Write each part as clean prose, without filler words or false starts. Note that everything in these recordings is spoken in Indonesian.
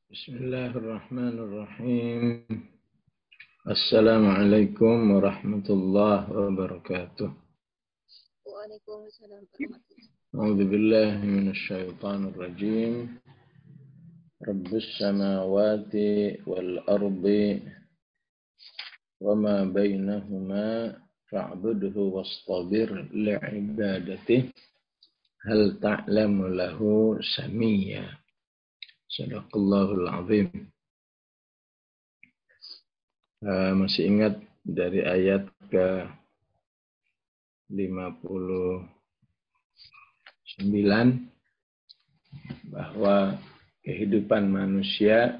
Bismillahirrahmanirrahim. Assalamualaikum warahmatullahi wabarakatuh. Waalaikumsalam warahmatullahi wabarakatuh. A'udzu billahi minasyaitonir rajim. Rabbus samawati wal ardi wama bainahuma fa'budhu wastabir li'ibadatihi hal ta'lamu lahu samiyya. Shadaqallahul azim. Masih ingat dari ayat ke 59 bahwa kehidupan manusia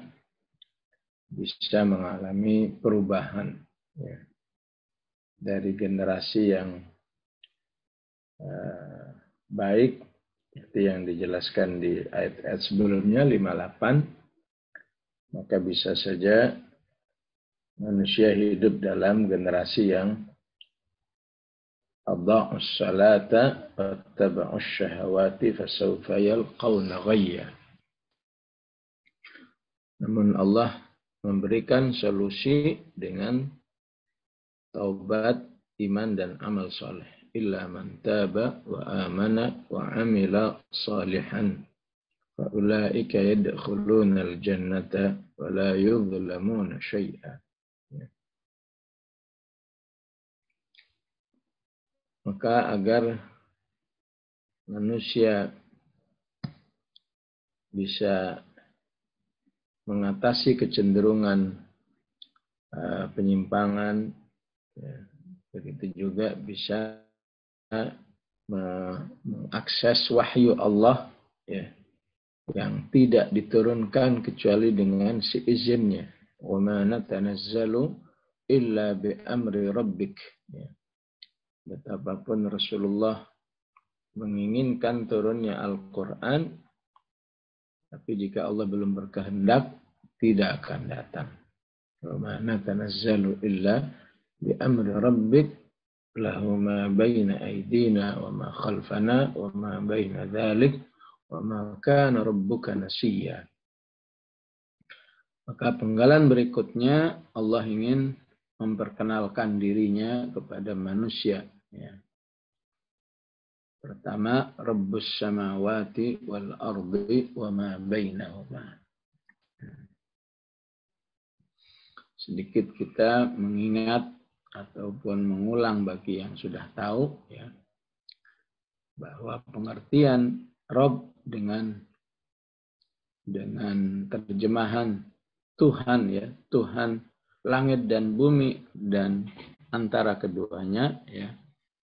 bisa mengalami perubahan ya, dari generasi yang baik seperti yang dijelaskan di ayat-ayat sebelumnya 58, maka bisa saja manusia hidup dalam generasi yang adha'us salata wattaba'us syahawati fasawfa yalqawna ghayya. Namun Allah memberikan solusi dengan taubat, iman dan amal soleh. Illa man taba wa amana wa amila salihan fa ulaika yadkhuluna al-jannata wa la yudhlamuna syai'a. Maka agar manusia bisa mengatasi kecenderungan penyimpangan, ya, begitu juga bisa mengakses wahyu Allah ya, yang tidak diturunkan kecuali dengan seizinnya. Wa ma natanazzalu illa bi amri rabbik. Ya. Betapapun Rasulullah menginginkan turunnya Al-Quran, tapi jika Allah belum berkehendak, tidak akan datang. Wa ma natanazzalu illa bi amri rabbik lahu ma baina aydina wa ma khalfana wa ma baina dzalik wa ma kana rabbuka nasiyya. Maka penggalan berikutnya Allah ingin memperkenalkan dirinya kepada manusia. Ya. Pertama, Rabbus samawati wal ardi wa ma bainahuma. Sedikit kita mengingat ataupun mengulang bagi yang sudah tahu ya, bahwa pengertian Rabb dengan terjemahan Tuhan ya, Tuhan langit dan bumi dan antara keduanya ya,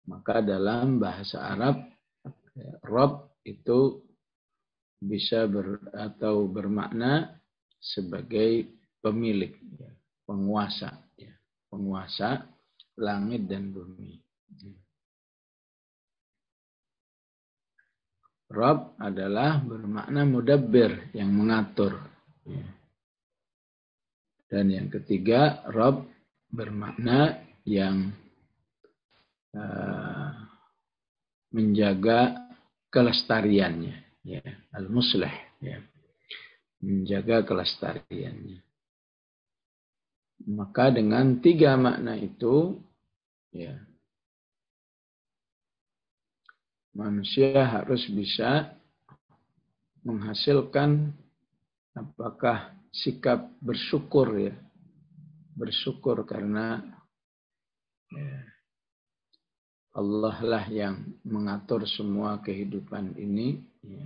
maka dalam bahasa Arab Rabb itu bisa bermakna sebagai pemilik ya, penguasa ya, penguasa langit dan bumi. Rabb adalah bermakna mudabbir, yang mengatur. Dan yang ketiga, Rabb bermakna yang menjaga kelestariannya. Ya. Al-muslih. Ya. Menjaga kelestariannya. Maka dengan tiga makna itu, ya, manusia harus bisa menghasilkan apakah sikap bersyukur ya. Bersyukur karena ya, Allah lah yang mengatur semua kehidupan ini. Ya.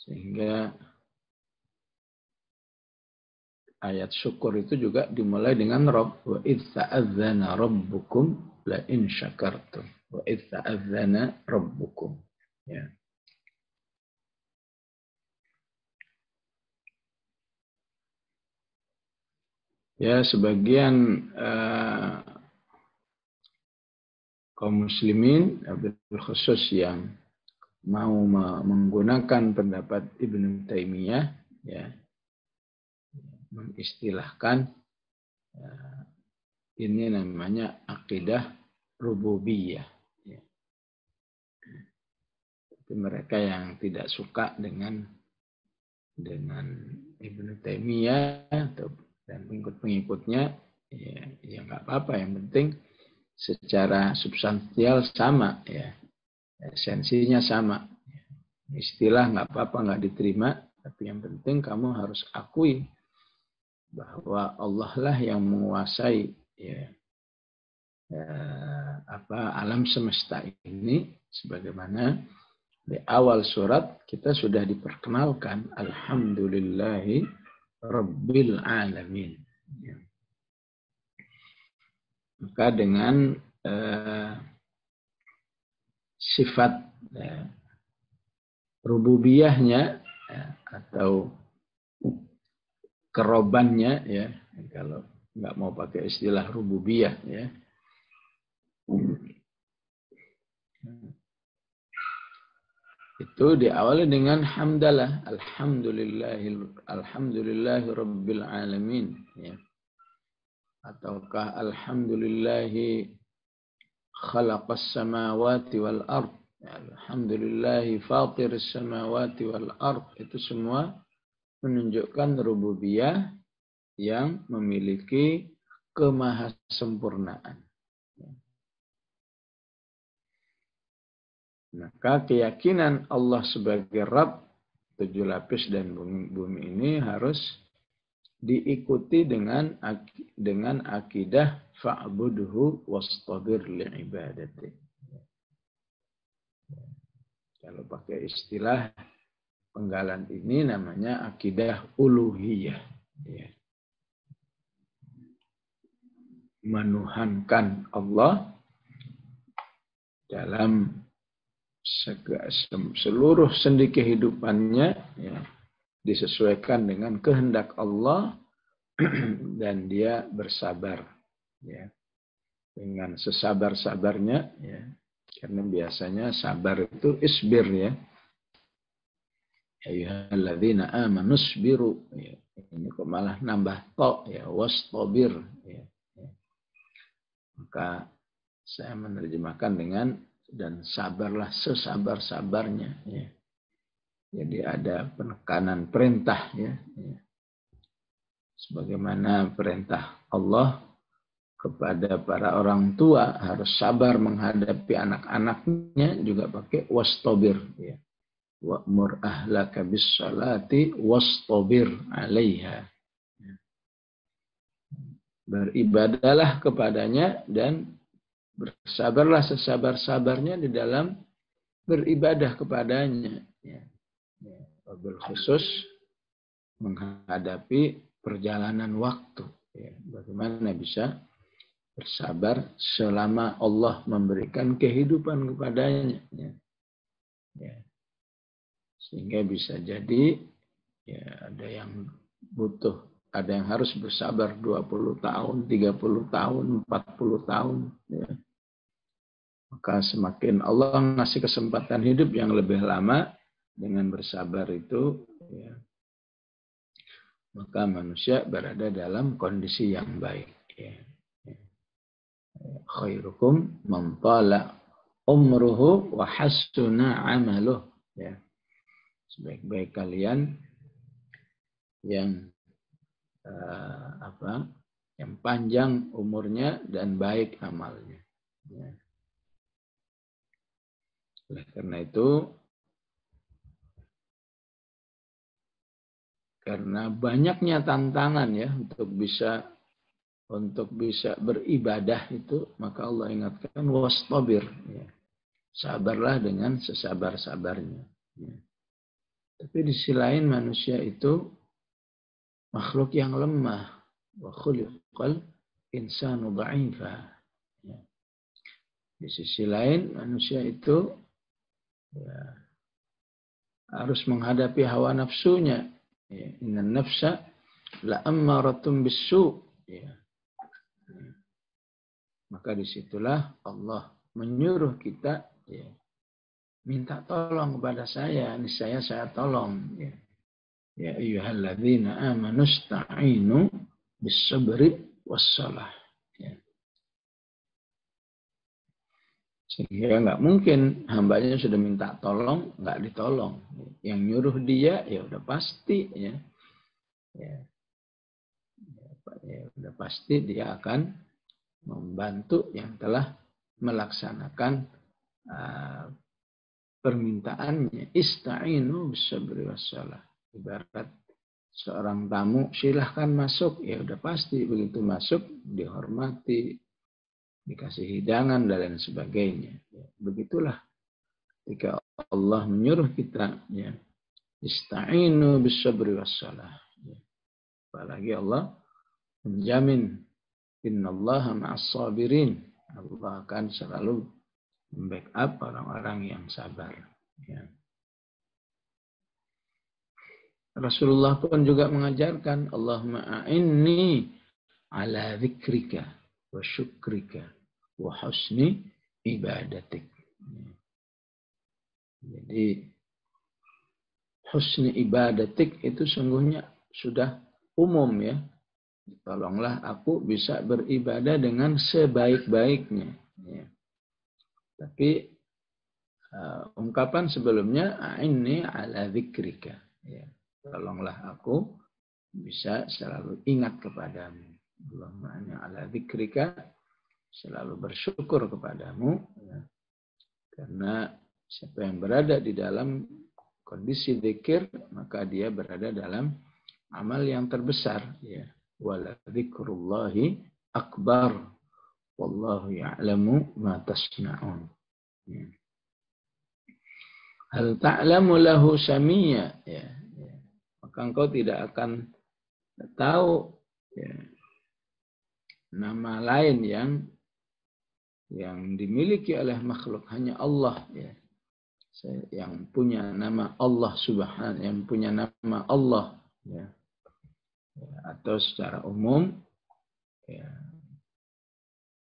Sehingga ayat syukur itu juga dimulai dengan Rabb. Wa idh ta'adzana rabbukum la in syakartum. Wa idh ta'adzana rabbukum. Ya. Ya, sebagian kaum muslimin, khusus yang mau menggunakan pendapat Ibnu Taimiyah, ya, mengistilahkan ini namanya akidah rububiyah. Ya. Tapi mereka yang tidak suka dengan Ibnu Taimiyah dan pengikut-pengikutnya, ya nggak apa-apa. Yang penting secara substansial sama, ya, esensinya sama. Istilah nggak apa-apa, nggak diterima, tapi yang penting kamu harus akui bahwa Allah lah yang menguasai, ya, alam semesta ini, sebagaimana di awal surat kita sudah diperkenalkan alhamdulillahi rabbil alamin. Ya. Maka dengan sifat rububiyahnya, atau kerobannya, ya, kalau nggak mau pakai istilah rububiyah, ya, itu diawali dengan hamdalah, alhamdulillahi rabbil alamin, ya. Ataukah alhamdulillahi khalaqas samawati wal ard, alhamdulillahi fatiris samawati wal ard. Itu semua menunjukkan rububiyah yang memiliki kemahasempurnaan. Maka keyakinan Allah sebagai Rabb tujuh lapis dan bumi ini harus diikuti dengan akidah fa'budhu wastabir li'ibadati. Kalau pakai istilah penggalan ini namanya akidah uluhiyah. Ya. Menuhankan Allah dalam seluruh sendi kehidupannya, ya, disesuaikan dengan kehendak Allah dan dia bersabar, ya, dengan sesabar-sabarnya, ya, karena biasanya sabar itu isbir, ya, ayyuhalladzina amanu isbiru, ya. Ini kok malah nambah to, ya, wastabir, ya. Maka saya menerjemahkan dengan dan sabarlah sesabar-sabarnya, ya. Jadi ada penekanan perintah, ya. Sebagaimana perintah Allah kepada para orang tua harus sabar menghadapi anak-anaknya, juga pakai wastabir, ya. Wa'mur ahlaka bis salati wastabir 'alaiha. Beribadahlah kepadanya dan bersabarlah sesabar-sabarnya di dalam beribadah kepadanya. Ya. Wabil khusus menghadapi perjalanan waktu. Ya. Bagaimana bisa bersabar selama Allah memberikan kehidupan kepadanya. Ya. Ya. Sehingga bisa jadi, ya, ada yang butuh, ada yang harus bersabar 20 tahun, 30 tahun, 40 tahun. Ya. Maka semakin Allah ngasih kesempatan hidup yang lebih lama dengan bersabar itu, ya, maka manusia berada dalam kondisi yang baik. Ya. Khairukum man tala umruhu wa hasuna amaluh. Ya. Sebaik-baik kalian yang yang panjang umurnya dan baik amalnya. Ya. Oleh karena itu, karena banyaknya tantangan, ya, untuk bisa beribadah itu, maka Allah ingatkan wastabir, ya. Sabarlah dengan sesabar-sabarnya. Ya. Tapi di sisi lain manusia itu makhluk yang lemah. Wa khuliqal insanu dha'ifa. Ya. Di sisi lain manusia itu, ya, harus menghadapi hawa nafsunya. Ya. Innan nafsa la'ammaratun bis-su'. Ya. Maka disitulah Allah menyuruh kita, ya, minta tolong kepada saya, niscaya saya tolong. Ya. Ya ayyuhalladzina amanu ista'inu bis-sabri was-salah. Ya. Sehingga nggak mungkin hambanya sudah minta tolong, nggak ditolong. Yang nyuruh dia, ya udah pasti. Ya, udah pasti dia akan membantu yang telah melaksanakan permintaannya. Ista'inu bisabri wassalah. Ibarat seorang tamu, silahkan masuk. Ya udah pasti begitu masuk, dihormati, dikasih hidangan dan lain sebagainya. Ya, begitulah ketika Allah menyuruh kita, ya, ista'inu bisabri wassalah. Ya. Apalagi Allah menjamin innallaha ma'as sabirin. Allah akan selalu membackup orang-orang yang sabar. Ya. Rasulullah pun juga mengajarkan, Allahumma a'inni ala dzikrika wa syukrika wa husni ibadatik. Jadi husni ibadatik itu sungguhnya sudah umum, ya. Tolonglah aku bisa beribadah dengan sebaik-baiknya. Ya. Tapi ungkapan sebelumnya, a'inni ala dzikrika. Ya. Tolonglah aku bisa selalu ingat kepadamu. Allahumma ala dzikrika, selalu bersyukur kepadamu. Ya. Karena siapa yang berada di dalam kondisi dzikir, maka dia berada dalam amal yang terbesar. Ya. Wala dzikrullahi akbar. Wallahu ya'lamu ma tasna'un. Ya. Hal ta'lamu lahu samiyya. Ya. Maka engkau tidak akan tahu, ya, nama lain yang dimiliki oleh makhluk, hanya Allah, ya. Yang punya nama Allah Subhanahu, yang punya nama Allah, ya. Atau secara umum, ya,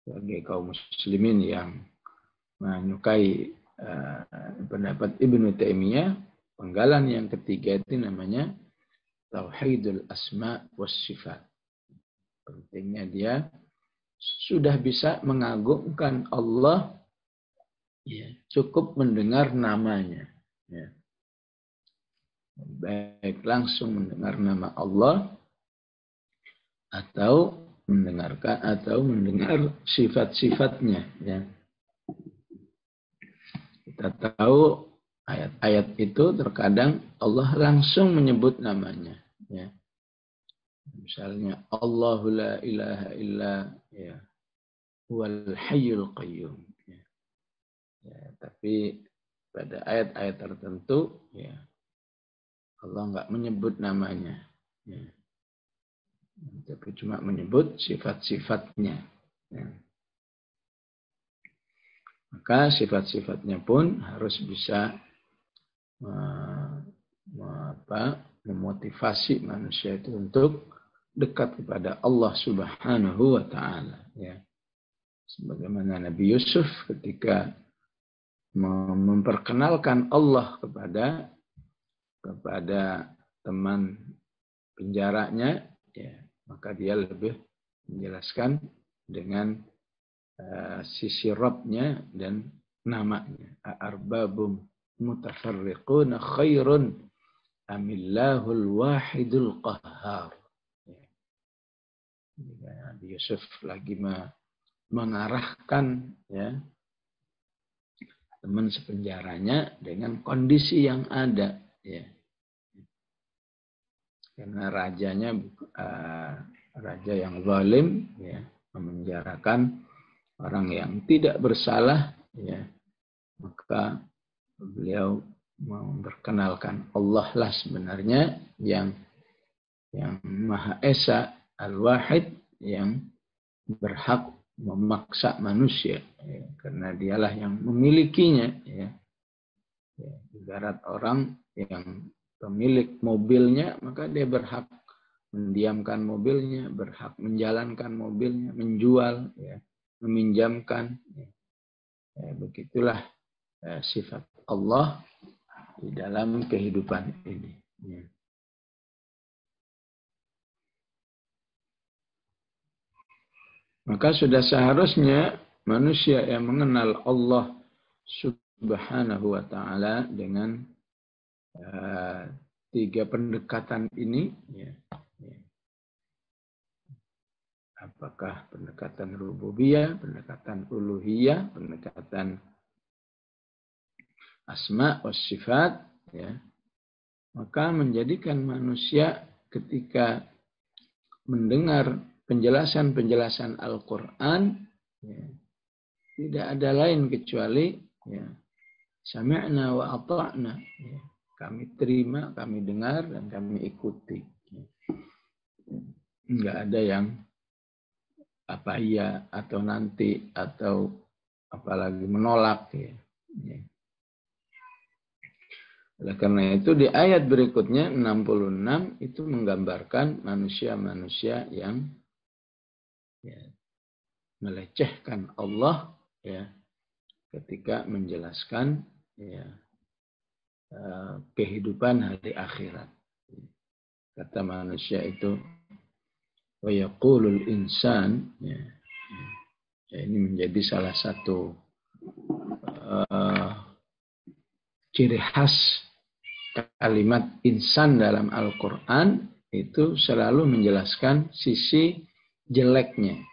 bagi kaum muslimin yang menyukai pendapat Ibnu Taimiyah, penggalan yang ketiga itu namanya Tauhidul Asma was Sifat. Pentingnya dia sudah bisa mengagungkan Allah, ya, cukup mendengar namanya. Ya. Baik langsung mendengar nama Allah atau mendengar sifat-sifatnya. Ya. Kita tahu ayat-ayat itu terkadang Allah langsung menyebut namanya. Ya. Misalnya Allahu la ilaha illa, ya, huwal hayyul qayyum. Ya. Ya, tapi pada ayat-ayat tertentu, ya, Allah nggak menyebut namanya. Ya. Tapi cuma menyebut sifat-sifatnya. Ya. Maka sifat-sifatnya pun harus bisa memotivasi manusia itu untuk dekat kepada Allah Subhanahu wa Ta'ala. Ya. Sebagaimana Nabi Yusuf ketika memperkenalkan Allah kepada teman penjaranya, ya, maka dia lebih menjelaskan dengan sisi Rabbnya dan namanya. Arbabum mutafarriquna khairun amillahul wahidul qahhar. Nabi Yusuf lagi mengarahkan, ya, teman sepenjaranya dengan kondisi yang ada, ya. Karena rajanya raja yang zalim, ya, memenjarakan orang yang tidak bersalah, ya, maka beliau memperkenalkan Allah lah sebenarnya yang Maha Esa, Al-Wahid, yang berhak memaksa manusia, ya, karena dialah yang memilikinya. Ya. Ya, ibarat orang yang pemilik mobilnya, maka dia berhak mendiamkan mobilnya, berhak menjalankan mobilnya, menjual, ya, meminjamkan. Ya, begitulah sifat Allah di dalam kehidupan ini. Ya. Maka sudah seharusnya manusia yang mengenal Allah Subhanahu wa Ta'ala dengan tiga pendekatan ini, ya. Apakah pendekatan rububiyah, pendekatan uluhiyah, pendekatan asma wa sifat, ya, maka menjadikan manusia ketika mendengar penjelasan-penjelasan Al-Quran, ya, tidak ada lain kecuali ya, sami'na wa ata'na, ya, kami terima, kami dengar, dan kami ikuti. Enggak ada yang apa iya atau nanti atau apalagi menolak. Ya. Oleh karena itu di ayat berikutnya 66 itu menggambarkan manusia-manusia yang ya, melecehkan Allah ya, ketika menjelaskan ya, kehidupan hari akhirat. Kata manusia itu wa yaqulul insan, ya, ini menjadi salah satu ciri khas kalimat insan dalam Al-Quran, itu selalu menjelaskan sisi jeleknya.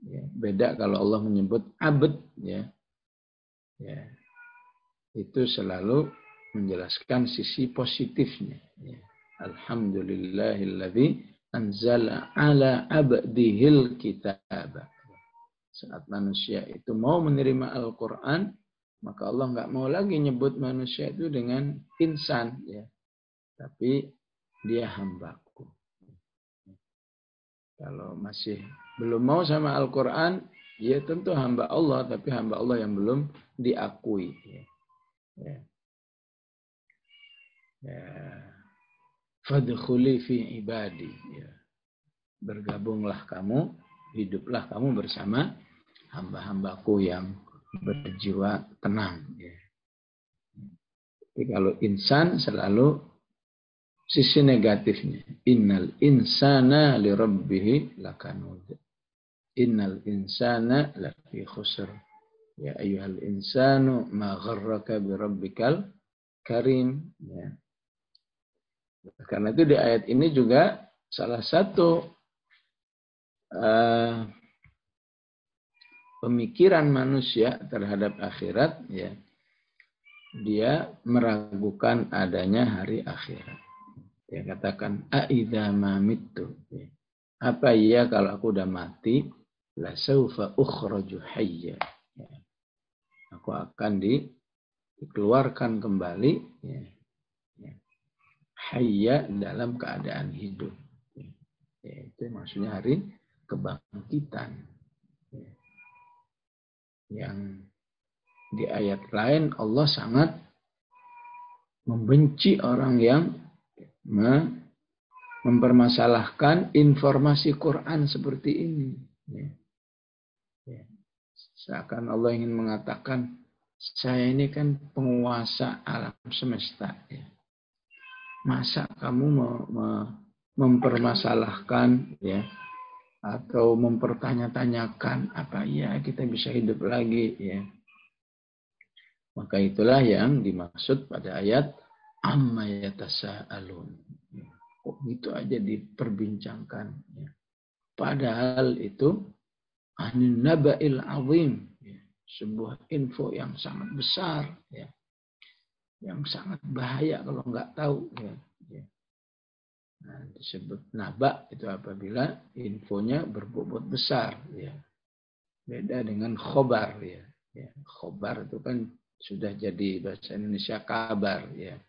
Ya, beda kalau Allah menyebut abd, ya, ya, itu selalu menjelaskan sisi positifnya. Ya. Alhamdulillahilladzi anzala ala abdihil kitab. Saat manusia itu mau menerima Al-Quran, maka Allah nggak mau lagi nyebut manusia itu dengan insan, ya, tapi dia hambaku. Kalau masih belum mau sama Al-Quran, ya tentu hamba Allah, tapi hamba Allah yang belum diakui. Ya. Ya. Ya. Fadkhuli fi ibadi. Ya. Bergabunglah kamu, hiduplah kamu bersama hamba-hambaku yang berjiwa tenang. Ya. Tapi kalau insan selalu sisi negatifnya. Innal insana li rabbih lakanud. Innal insana lafi khusr. Ya ayyuhal insanu ma gharraka bi rabbikal karim. Ya. Karena itu di ayat ini juga salah satu pemikiran manusia terhadap akhirat, ya, dia meragukan adanya hari akhirat. Dia katakan, aidza ma mittu. Apa iya kalau aku udah mati, la saufa ukhraju hayya. Ya. Aku akan dikeluarkan kembali, ya, ya, hayya dalam keadaan hidup. Ya, itu maksudnya hari kebangkitan. Ya. Yang di ayat lain Allah sangat membenci orang yang mempermasalahkan informasi Quran seperti ini. Ya. Ya. Seakan Allah ingin mengatakan, saya ini kan penguasa alam semesta. Ya. Masa kamu mempermasalahkan, ya, atau mempertanya-tanyakan apa ya kita bisa hidup lagi, ya. Maka itulah yang dimaksud pada ayat amma yatasaalun. Kok gitu aja diperbincangkan, ya. Padahal itu anin naba'il azim, ya. Sebuah info yang sangat besar, ya. Yang sangat bahaya kalau nggak tahu, ya. Ya. Nah, disebut naba itu apabila infonya berbobot besar, ya. Beda dengan khobar, ya. Ya. Khobar itu kan sudah jadi bahasa Indonesia kabar, ya.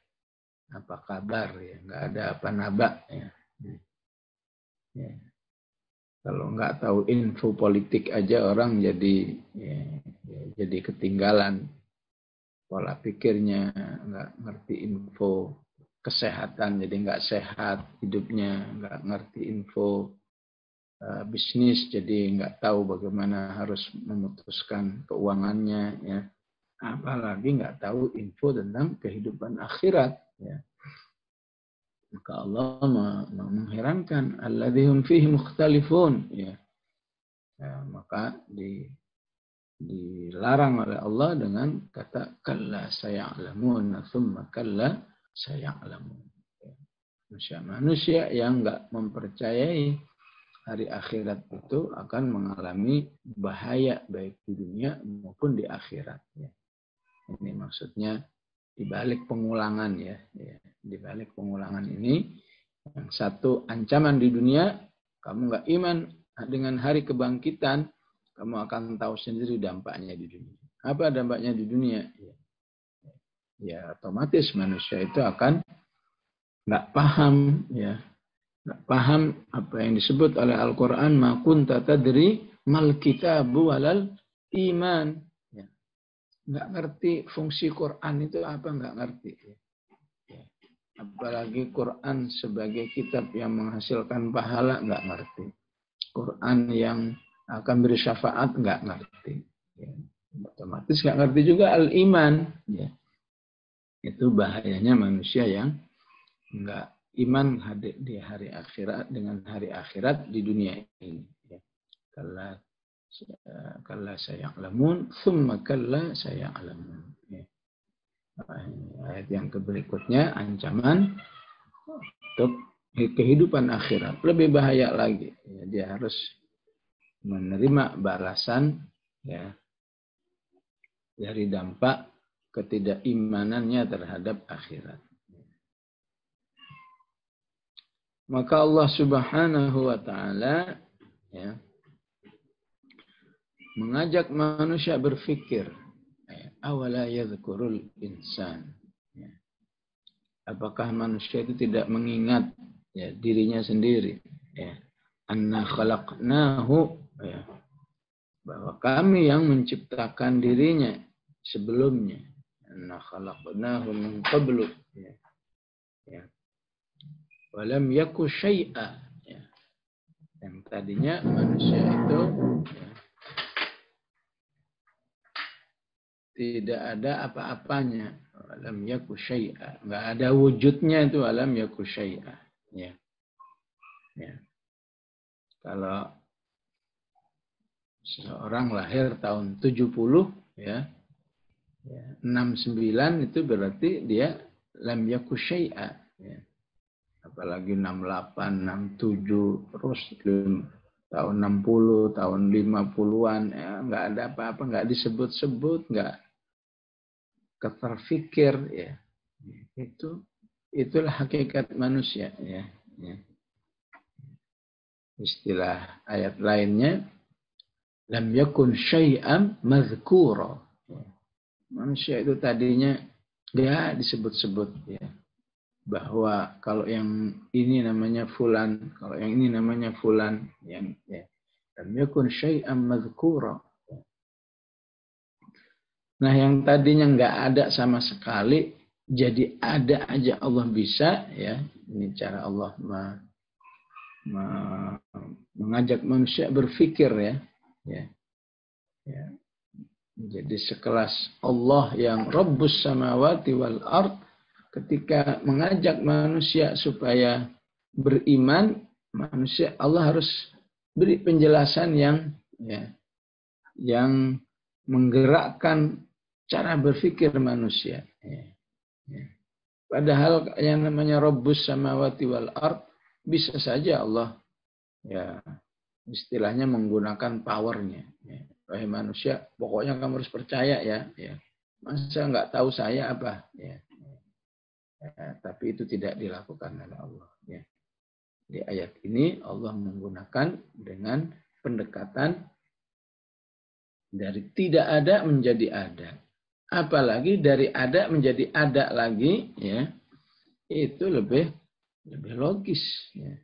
Apa kabar, ya. Nggak ada apa naba, ya. Ya. Kalau nggak tahu info politik aja orang jadi jadi ketinggalan pola pikirnya, nggak ngerti info kesehatan jadi nggak sehat hidupnya, nggak ngerti info bisnis jadi nggak tahu bagaimana harus memutuskan keuangannya, ya. Apalagi nggak tahu info tentang kehidupan akhirat, ya. Maka Allah mengherankan alladzihum fihi mukhtalifun, ya. Ya, maka dilarang oleh Allah dengan kata kalla saya'lamun, tsumma kalla saya'lamun. Manusia yang enggak mempercayai hari akhirat itu akan mengalami bahaya baik di dunia maupun di akhirat. Ini maksudnya di balik pengulangan ya. Di balik pengulangan ini, yang satu ancaman di dunia, kamu nggak iman dengan hari kebangkitan, kamu akan tahu sendiri dampaknya di dunia. Apa dampaknya di dunia? Ya otomatis manusia itu akan nggak paham ya. Nggak paham apa yang disebut oleh Al-Quran, ma kunta tadri mal kitabu walal iman. Ya. Nggak ngerti fungsi Quran itu apa, nggak ngerti. Ya. Apalagi Quran sebagai kitab yang menghasilkan pahala, nggak ngerti. Quran yang akan beri syafaat, nggak ngerti. Ya. Otomatis nggak ngerti juga al-iman. Ya. Itu bahayanya manusia yang nggak iman di hari akhirat dengan hari akhirat di dunia ini. Kalla saya'lamun, thumma kalla saya'lamun. Ayat yang berikutnya ancaman untuk kehidupan akhirat. Lebih bahaya lagi. Dia harus menerima balasan ya dari dampak ketidakimanannya terhadap akhirat. Maka Allah Subhanahu wa taala ya mengajak manusia berpikir, awala yadhkurul insan. Ya. Apakah manusia itu tidak mengingat ya dirinya sendiri, ya. Anna khalaqnahu, ya. Bahwa kami yang menciptakan dirinya sebelumnya. Anna khalaqnahu min qablu, ya. Ya. Walam yaku syai'a. Ya. Yang tadinya manusia itu ya, tidak ada apa-apanya. Walam yaku syai'a. Enggak ada wujudnya itu walam yaku syai'a. Ya. Ya. Kalau seseorang lahir tahun 70 ya. 69 itu berarti dia lam yaku syai'a. Ya. Apalagi 68, 67, terus tahun 60, tahun 50-an, ya, nggak ada apa-apa, nggak disebut-sebut, nggak keterfikir, ya. Itulah hakikat manusia, ya. Istilah ayat lainnya, lam yakun syai'am madhkura. Manusia itu tadinya nggak disebut-sebut, ya. Bahwa kalau yang ini namanya fulan, kalau yang ini namanya fulan, yang ya, lam yakun syai'an madhkura. Nah, yang tadinya nggak ada sama sekali jadi ada aja Allah bisa, ya. Ini cara Allah mengajak manusia berpikir, ya. Ya. Jadi sekelas Allah yang Rabbus samawati wal ard, ketika mengajak manusia supaya beriman, manusia Allah harus beri penjelasan yang menggerakkan cara berpikir manusia. Padahal yang namanya Rabbus samawati wal ard bisa saja Allah ya istilahnya menggunakan powernya. Wahai manusia, pokoknya kamu harus percaya ya. Masa nggak tahu saya apa? Ya. Tapi itu tidak dilakukan oleh Allah. Ya. Di ayat ini Allah menggunakan dengan pendekatan dari tidak ada menjadi ada. Apalagi dari ada menjadi ada lagi, ya, itu lebih logis. Ya.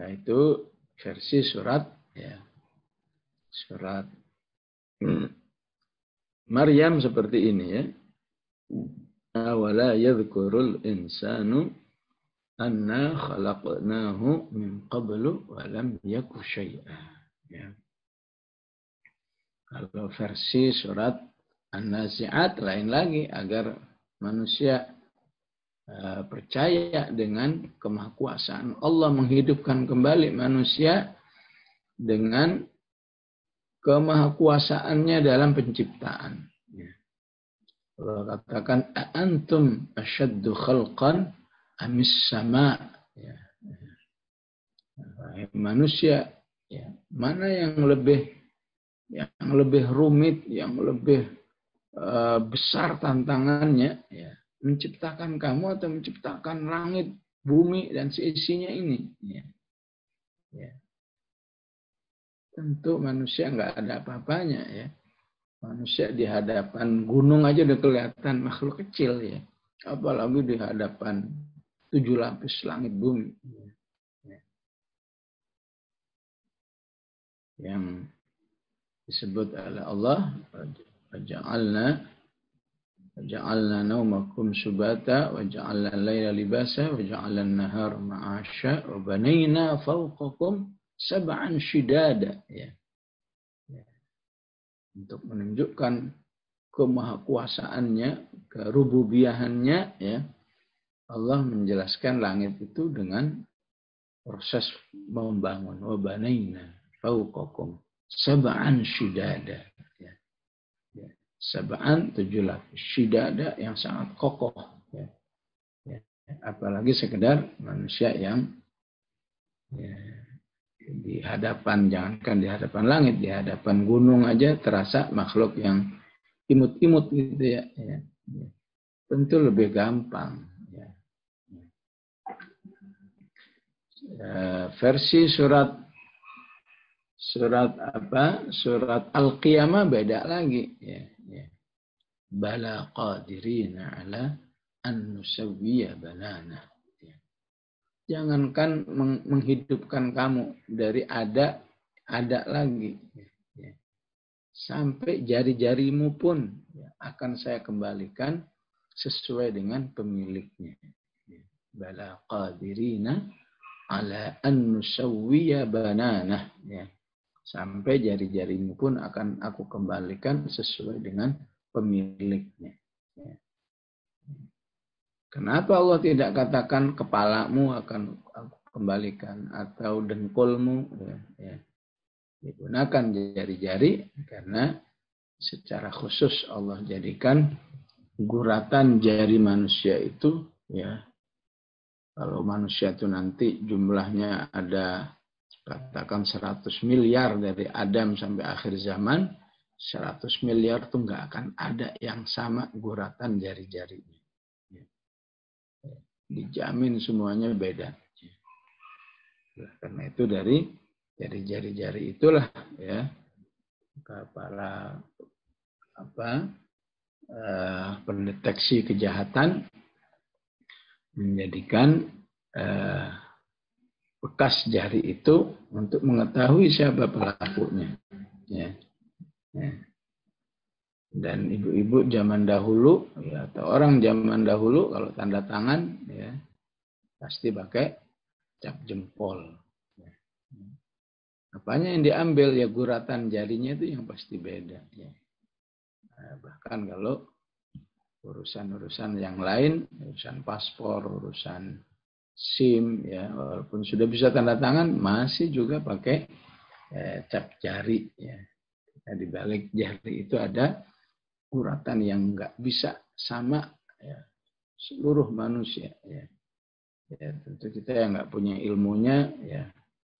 Nah, itu versi surat, ya, surat Maryam seperti ini, ya. Awala yadhkurul insanu anna khalaqnahu min qablu wa lam yaku syai'a. Ya. Kalau versi surat An-Nazi'at lain lagi, agar manusia percaya dengan kemahakuasaan Allah menghidupkan kembali manusia dengan kemahakuasaannya dalam penciptaan. Ya. Allah katakan, antum asyaddu khalqan amis sama. Ya. Manusia, ya, mana yang lebih rumit, yang lebih besar tantangannya, ya, menciptakan kamu atau menciptakan langit, bumi dan seisinya ini. Ya. Ya. Tentu manusia nggak ada apa-apanya, ya. Manusia di hadapan gunung aja udah kelihatan makhluk kecil, ya. Apalagi di hadapan 7 lapis langit bumi. Ya. Yang disebut oleh Allah, Waja'alna naumakum subata waja'alna al-laila libasa waja'alna an-nahara ma'asha wa banayna fawqakum sab'an shidada. Ya. Ya. Untuk menunjukkan kemahakuasaannya, kerububiyahannya, ya. Allah menjelaskan langit itu dengan proses membangun. Wa banayna fawqakum sab'an shidada. Ya. Ya. Sab'an 7 lapis. Shidada yang sangat kokoh. Ya. Ya. Apalagi sekedar manusia yang, ya, di hadapan, jangankan di hadapan langit, di hadapan gunung aja terasa makhluk yang imut-imut gitu, ya. Ya. Ya. Tentu lebih gampang. Ya. Versi surat Al-Qiyamah beda lagi, ya, ya. Bala qadirina ala an nusawwiya banana. Ya. Jangankan menghidupkan kamu dari ada lagi, ya. Sampai jari-jarimu pun, ya, akan saya kembalikan sesuai dengan pemiliknya. Ya. Bala qadirina ala an nusawwiya banana. Ya. Sampai jari-jarimu pun akan aku kembalikan sesuai dengan pemiliknya. Ya. Kenapa Allah tidak katakan kepalamu akan aku kembalikan atau dengkulmu? Ya, ya. Digunakan jari-jari karena secara khusus Allah jadikan guratan jari manusia itu, ya. Kalau manusia itu nanti jumlahnya ada katakan 100 miliar dari Adam sampai akhir zaman, 100 miliar itu nggak akan ada yang sama guratan jari-jarinya. Dijamin semuanya beda. Karena itu dari jari-jari itulah, ya, para pendeteksi kejahatan menjadikan bekas jari itu untuk mengetahui siapa pelakunya. Ya. Ya. Dan ibu-ibu zaman dahulu, ya, atau orang zaman dahulu kalau tanda tangan, ya, pasti pakai cap jempol. Ya. Apanya yang diambil, ya guratan jarinya itu yang pasti beda. Ya. Nah, bahkan kalau urusan-urusan yang lain, urusan paspor, urusan SIM, ya, walaupun sudah bisa tanda tangan, masih juga pakai cap jari. Ya. Nah, di balik jari itu ada guratan yang nggak bisa sama, ya, seluruh manusia. Ya. Ya, tentu kita yang nggak punya ilmunya, ya,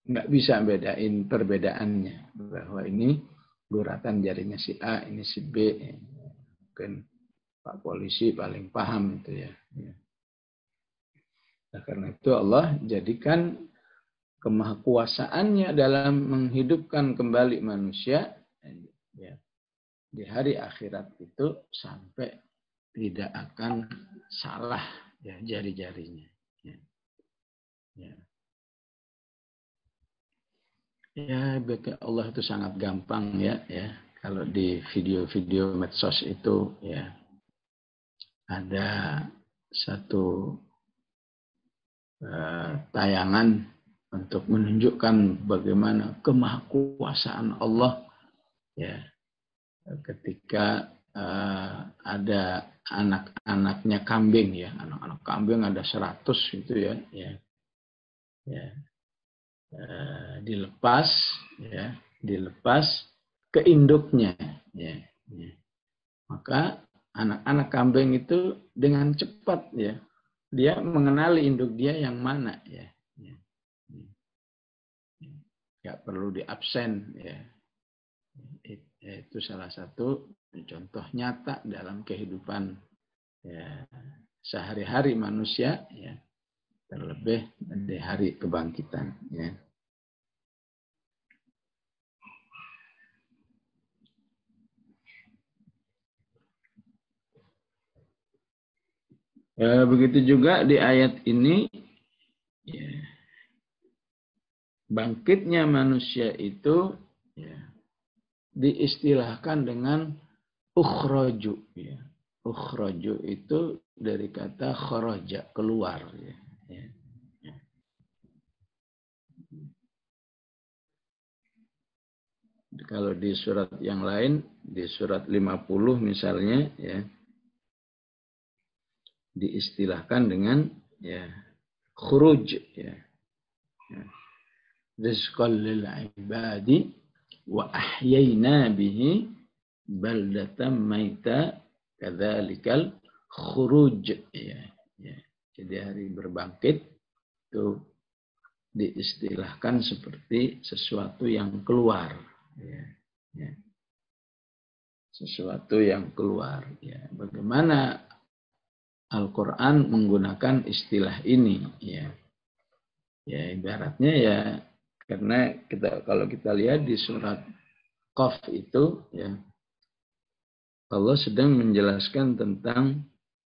nggak bisa bedain perbedaannya. Bahwa ini guratan jarinya si A, ini si B. Ya. Mungkin Pak Polisi paling paham itu, ya. Ya. Nah, karena itu Allah jadikan kemahakuasaannya dalam menghidupkan kembali manusia, ya, di hari akhirat itu sampai tidak akan salah, ya, jari-jarinya. Ya. Ya. Ya, bagi Allah itu sangat gampang, ya, ya. Kalau di video-video medsos itu, ya, ada satu tayangan untuk menunjukkan bagaimana kemahakuasaan Allah, ya, ketika ada anak-anaknya kambing, ya, anak-anak kambing ada 100 gitu, ya, ya, ya. dilepas, ya, dilepas ke induknya, ya, ya. Maka anak-anak kambing itu dengan cepat, ya, dia mengenali induk dia yang mana, ya, ya. Nggak perlu diabsen, ya. Itu salah satu contoh nyata dalam kehidupan, ya, sehari-hari manusia, ya, terlebih di hari kebangkitan, ya. Begitu juga di ayat ini, ya, bangkitnya manusia itu, ya, diistilahkan dengan ukhraju, ya. Ukhraju itu dari kata kharaja, keluar, ya. Ya. Ya. Kalau di surat yang lain, di surat 50 misalnya, ya, diistilahkan dengan, ya, khuruj, ya. Ya. Rizqan lil ibadi wa ahyayna bihi baldatan maita kadzalikal khuruj, ya. Ya. Jadi hari berbangkit itu diistilahkan seperti sesuatu yang keluar, ya. Ya. Sesuatu yang keluar, ya. Bagaimana Al-Quran menggunakan istilah ini, ya. Ya, ibaratnya, ya, karena kalau kita lihat di surat Qaf itu, ya, Allah sedang menjelaskan tentang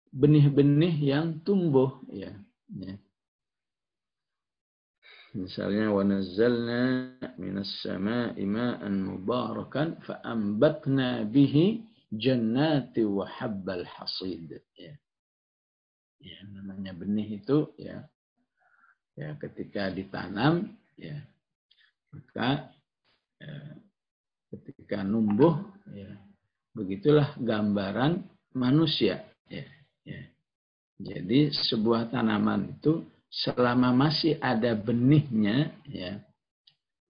benih-benih yang tumbuh, ya. Ya. Misalnya, wa nazzalna minas sama'i ma'an mubarakan fa'ambatna bihi jannati wa habbal hasid, ya. Ya, namanya benih itu, ya, ya, ketika ditanam, ya, maka, ya, ketika numbuh, ya, begitulah gambaran manusia, ya, ya. Jadi sebuah tanaman itu selama masih ada benihnya, ya,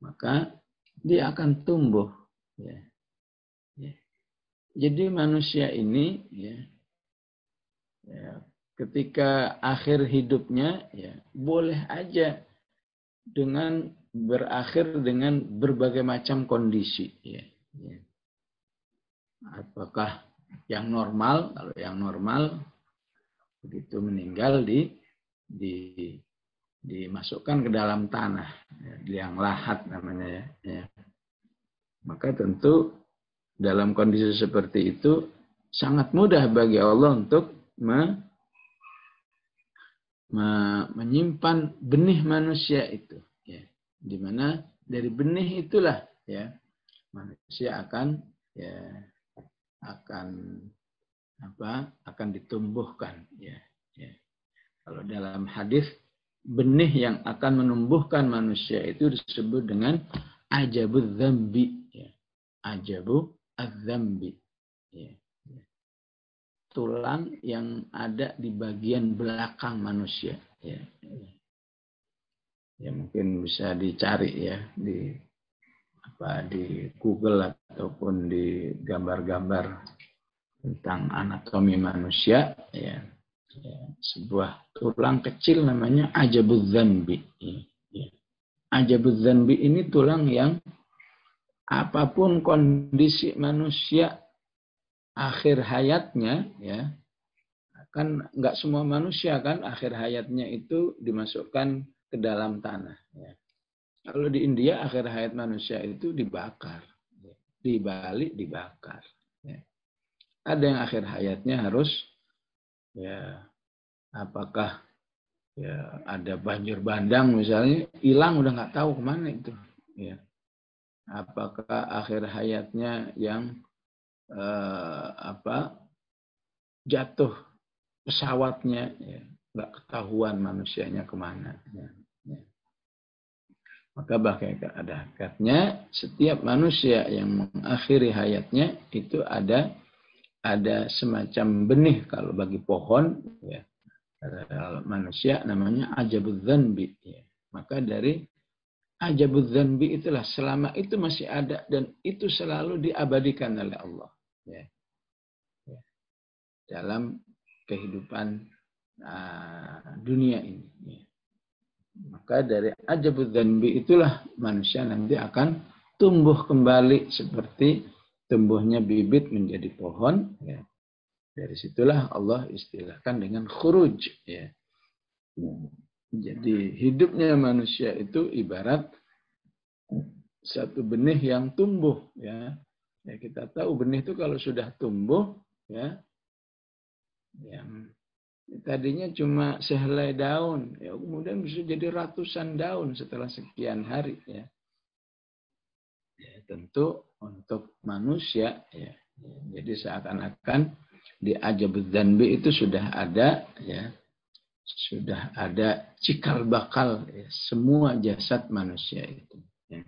maka dia akan tumbuh, ya. Ya. Jadi manusia ini, ya, ya, ketika akhir hidupnya, ya, boleh aja dengan berakhir dengan berbagai macam kondisi, ya. Ya. Apakah yang normal? Kalau yang normal, begitu meninggal dimasukkan ke dalam tanah, ya, liang lahat namanya, ya. Ya. Maka tentu dalam kondisi seperti itu sangat mudah bagi Allah untuk menyimpan benih manusia itu, ya, di mana dari benih itulah, ya, manusia akan, ya, akan ditumbuhkan, ya, ya. Kalau dalam hadis, benih yang akan menumbuhkan manusia itu disebut dengan ajabudz dzambi, ya. Ajabu adz-dzambi, ya. Tulang yang ada di bagian belakang manusia, ya. Ya, mungkin bisa dicari, ya, di Google ataupun di gambar-gambar tentang anatomi manusia, ya. Ya, sebuah tulang kecil namanya ajabudz dzambi, ya. Ya. Ajabudz dzambi ini tulang yang apapun kondisi manusia akhir hayatnya, ya, kan nggak semua manusia kan akhir hayatnya itu dimasukkan ke dalam tanah, ya. Kalau di India akhir hayat manusia itu dibakar, ya. Di Bali dibakar, ya. Ada yang akhir hayatnya harus, ya, apakah, ya, ada banjir bandang misalnya, hilang udah nggak tahu kemana itu, ya. Apakah akhir hayatnya yang jatuh pesawatnya, ya, nggak ketahuan manusianya kemana, ya. Ya. Maka bahkan ada hakikatnya setiap manusia yang mengakhiri hayatnya itu ada semacam benih. Kalau bagi pohon, ya, kalau manusia namanya ajabudz dzambi, ya. Maka dari ajabudz dzanbi itulah selama itu masih ada dan itu selalu diabadikan oleh Allah. Ya. Ya. Dalam kehidupan dunia ini. Ya. Maka dari ajabudz dzanbi itulah manusia nanti akan tumbuh kembali seperti tumbuhnya bibit menjadi pohon. Ya. Dari situlah Allah istilahkan dengan khuruj. Ya. Jadi hidupnya manusia itu ibarat satu benih yang tumbuh. Ya. Ya, kita tahu benih itu kalau sudah tumbuh, ya, yang tadinya cuma sehelai daun, ya, kemudian bisa jadi ratusan daun setelah sekian hari. Ya. Ya, tentu untuk manusia, ya, jadi seakan-akan di ajabudz dzanbi itu sudah ada, ya, sudah ada cikal bakal, ya, semua jasad manusia itu. Ya.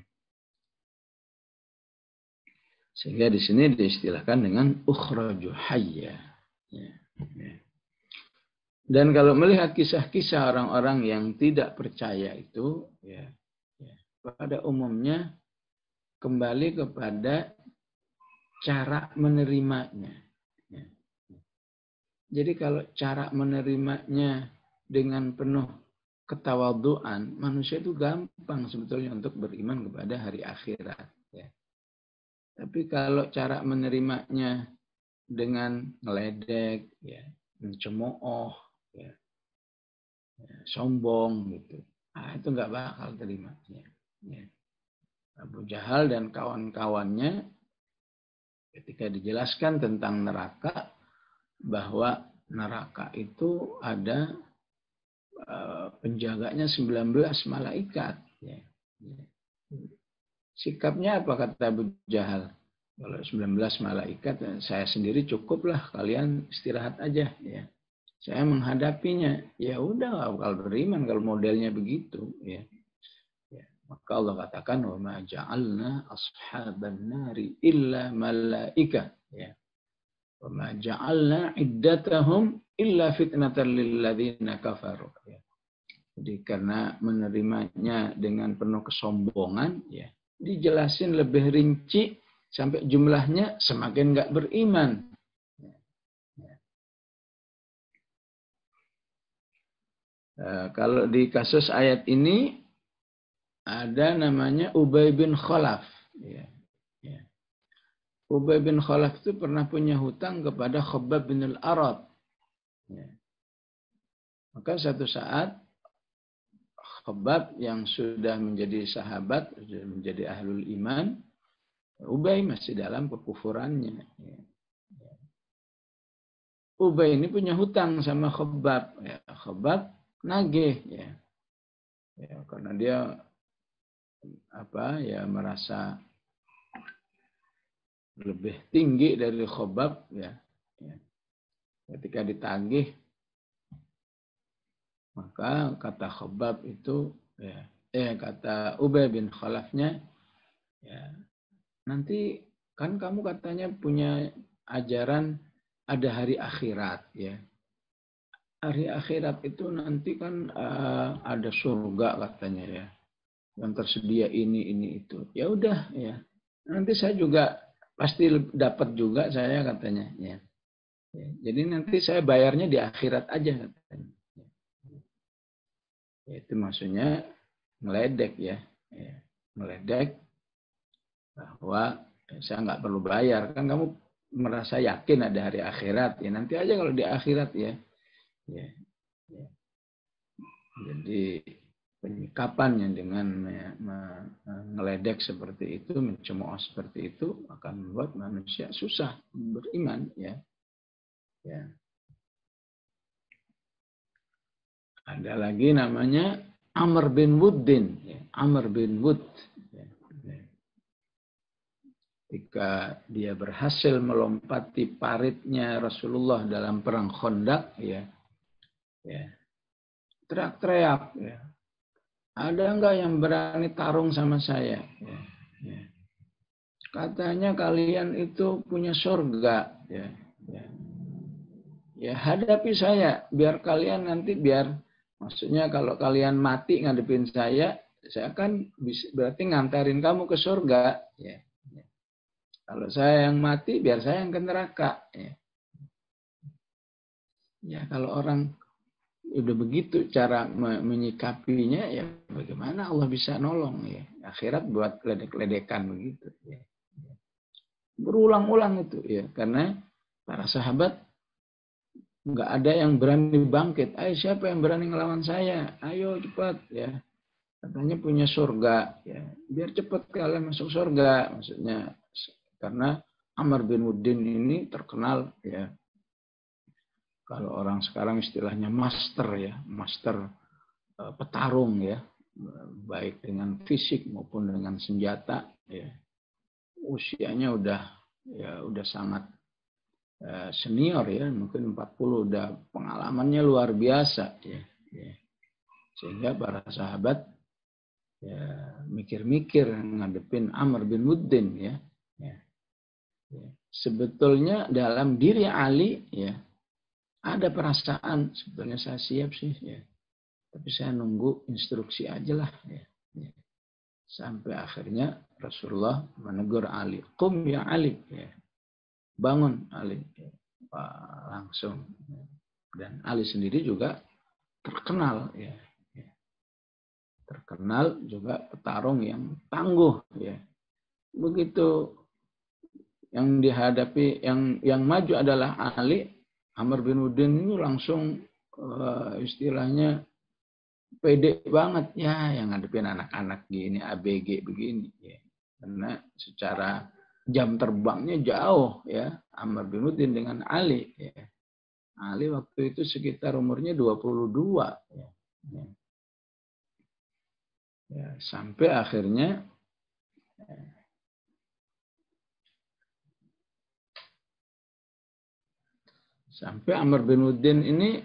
Sehingga di sini diistilahkan dengan ukhraju hayya. Ya. Ya. Dan kalau melihat kisah-kisah orang-orang yang tidak percaya itu, ya, ya, pada umumnya kembali kepada cara menerimanya. Ya. Jadi kalau cara menerimanya dengan penuh ketawaduan, manusia itu gampang sebetulnya untuk beriman kepada hari akhirat. Ya. Tapi kalau cara menerimanya dengan ngeledek, ya, mencemooh, ya, sombong gitu, itu nggak bakal terima. Ya. Abu Jahal dan kawan-kawannya ketika dijelaskan tentang neraka, bahwa neraka itu ada penjaganya 19 malaikat. Ya. Sikapnya apa kata Abu Jahal? Kalau 19 malaikat, saya sendiri cukuplah, kalian istirahat aja. Ya. Saya menghadapinya. Ya udah, kalau beriman kalau modelnya begitu. Ya. Ya. Maka Allah katakan, wa ma ja'alna ashaban nari illa malaika. Ya. Wa ma ja'alna iddatahum illa fitnatan lilladzina kafaru. Ya. Jadi karena menerimanya dengan penuh kesombongan, ya, dijelasin lebih rinci sampai jumlahnya semakin nggak beriman. Kalau di kasus ayat ini ada namanya Ubay bin Khalaf. Ya. Ya. Ubay bin Khalaf itu pernah punya hutang kepada Khabbab bin al-Arad. Ya. Maka satu saat Khabbab yang sudah menjadi sahabat, sudah menjadi ahlul iman, Ubay masih dalam kekufurannya. Ubay ini punya hutang sama Khabbab. Ya, Khabbab nagih, ya. Ya, karena dia merasa lebih tinggi dari Khabbab, ya. Ya. Ketika ditagih, maka kata Khabbab itu, ya, kata Ubay bin Khalafnya, ya, nanti kan kamu katanya punya ajaran ada hari akhirat, ya. Hari akhirat itu nanti kan ada surga katanya, ya, yang tersedia ini itu. Ya udah, ya. Nanti saya juga pasti dapat juga saya katanya, ya. Ya. Jadi nanti saya bayarnya di akhirat aja katanya. Ya, itu maksudnya meledek, ya. Ya. Meledek bahwa saya nggak perlu bayar, kan kamu merasa yakin ada hari akhirat, ya nanti aja kalau di akhirat, ya. Ya. Ya. Jadi penyikapannya dengan meledek seperti itu, mencemooh seperti itu akan membuat manusia susah beriman, ya. Ya. Ada lagi namanya Amr bin Wuddin, ya. Amr bin Wudd. Ya. Ya. Ketika dia berhasil melompati paritnya Rasulullah dalam perang Khandaq, ya, ya, teriak-teriak, ya, ada enggak yang berani tarung sama saya? Ya, ya. Katanya kalian itu punya surga, ya, ya. Ya hadapi saya, biar kalian nanti maksudnya kalau kalian mati ngadepin saya saya kan berarti ngantarin kamu ke surga. Ya. Kalau saya yang mati, biar saya yang ke neraka. Ya, kalau orang udah begitu cara menyikapinya, ya bagaimana Allah bisa nolong ya. Akhirat buat ledek-ledekan begitu. Ya. Berulang-ulang itu ya, karena para sahabat nggak ada yang berani bangkit. Ayo siapa yang berani ngelawan saya? Ayo cepat ya. Katanya punya surga ya. Biar cepat kalian masuk surga. Maksudnya karena Amr bin Uddin ini terkenal ya. Kalau orang sekarang istilahnya master ya, master petarung ya, baik dengan fisik maupun dengan senjata ya. Usianya udah sangat senior ya, mungkin 40, udah pengalamannya luar biasa ya. Sehingga para sahabat ya mikir-mikir ngadepin Amr bin Uddin ya. Sebetulnya dalam diri Ali ya ada perasaan sebetulnya saya siap sih ya. Tapi saya nunggu instruksi aja lah ya. Sampai akhirnya Rasulullah menegur Ali, "Qum ya Ali." Ya. Bangun Ali. Ya. Langsung. Dan Ali sendiri juga terkenal ya. Terkenal juga petarung yang tangguh ya. Begitu yang dihadapi yang maju adalah Ali, Amr bin Uddin ini langsung istilahnya pede banget ya, yang ngadepin anak-anak gini, ABG begini ya. Karena secara jam terbangnya jauh ya, Amr bin Uddin dengan Ali ya. Ali waktu itu sekitar umurnya 22 ya. Ya, sampai akhirnya Amr bin Uddin ini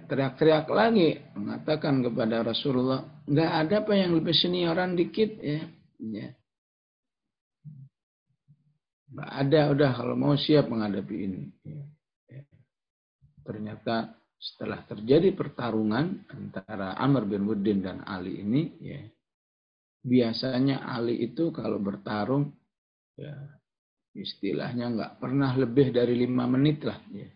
teriak-teriak lagi mengatakan kepada Rasulullah, nggak ada apa yang lebih senioran dikit ya. Nggak ada, udah kalau mau siap menghadapi ini. Ternyata setelah terjadi pertarungan antara Amr bin Uddin dan Ali ini ya, biasanya Ali itu kalau bertarung ya istilahnya nggak pernah lebih dari 5 menit lah ya.